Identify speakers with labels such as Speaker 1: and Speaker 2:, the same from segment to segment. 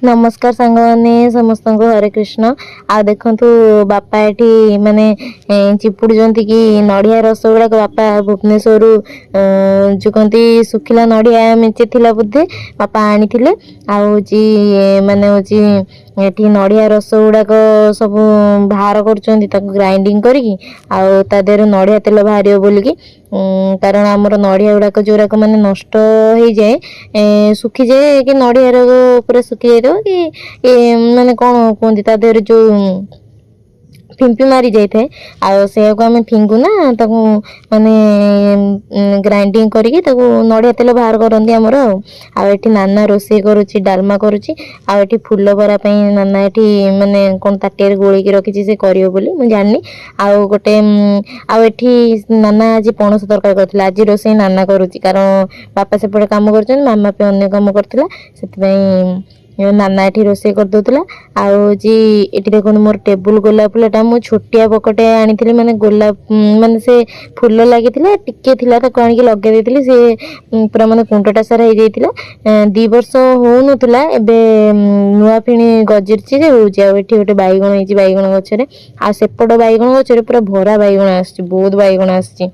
Speaker 1: नमस्कार सांग मैंने समस्त को हरे कृष्ण। आ देखु बापा ये माने चिपुड़ कि नड़िया रस गुड़ाक बापा भुवनेश्वर जो कहती सुखिला नड़िया मेचे थिला बोधे बापा आनी माने ये नड़िया रस गुड़ाक सब बाहर कर ग्राइंडिंग करके आर नड़िया तेल बाहर बोलिकी कारण आमर नड़िया गुड़ाक जोराक माने नष्ट हो जाए सुखी जाए कि नड़िया पूरा सुखी जाए कि माने कौन कहते जो फिंपी मारी जाए आम फिंगू ना माने ग्राइंडिंग करके नड़िया तेल बाहर करती आमर आठी नाना रोसे करुच्ची डालमा करुच्ची आठी फूल बरा नाना ये माने कौन ताटिया गोलिकी रखी से कर मुझे जानी आउ गोटे आठी नाना आज पणस तरकारी करथिला आज रोसे नाना करुच्ची कारण बापा सेपटे काम कर मामा पे अन्य काम करथिला नाना ये रोसे कर दउतला ये देखो मोर टेबुल गोलाप फुलटा मु छोटिया पकटे आनी माने गोलाप माने से फूल लगी टिके थिला आनिक लगे देती से पूरा माने कुंडटा सारा हो जाइतिला 2 वर्ष हो नथिला एबे नुआ फिणी गजिरची जे होउची एठी गोटे बैगण होइची बैगण गछरे आ सेपट बैगण गछरे पूरा भरा बैगण आछी बहुत बैगण आछी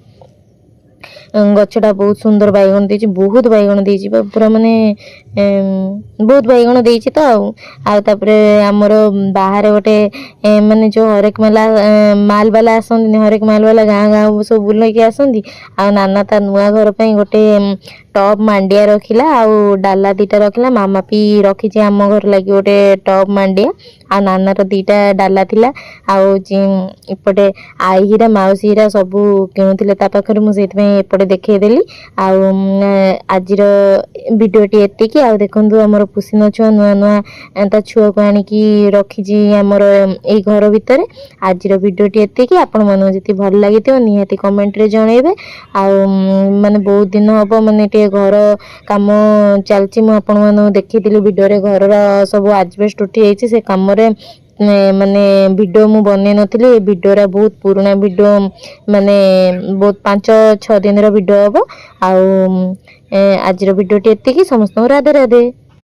Speaker 1: गछटा बहुत सुंदर बैगण देछि बहुत बैगण देछि पूरा माने बहुत बैगण देछि तो आउे आमर बाहर गोटे माने जो हरेक माल वाला आसंती हरेक माल वाला गाँ गाँ सब बुलैकी आसंती आ नाना ता नुआ घर पे गोटे टप मांडिया रखिला आउ डाला 2टा रखिला मामा पी रखी आम घर लगी गोटे टप मांडिया आ नानार 2टा डाला थिला आउ इपटे आई हीरा माउसी हीरा सब किणुले पाखे मुझे एपटे देखईदेली आज भिडटी एतिक आ देखु आमर पुसीन छुआ नुआ नुआ ता छुआ को आणिकी रखी आमर ये घर भितर आज भिडटी एतिक आपण मन जी भल लगी निहाती कमेंट रे जनइबे माने बहुत दिन हम माने घर कम चलती मुझे देखी भिडियो घर सब आजबेस्ट उठी जाइए से कम माने वीडियो मु बने नथली वीडियो बहुत पुराना वीडियो माने बहुत 5-6 दिन वीडियो हम आज वीडियो टी एतिक समस्त राधे राधे।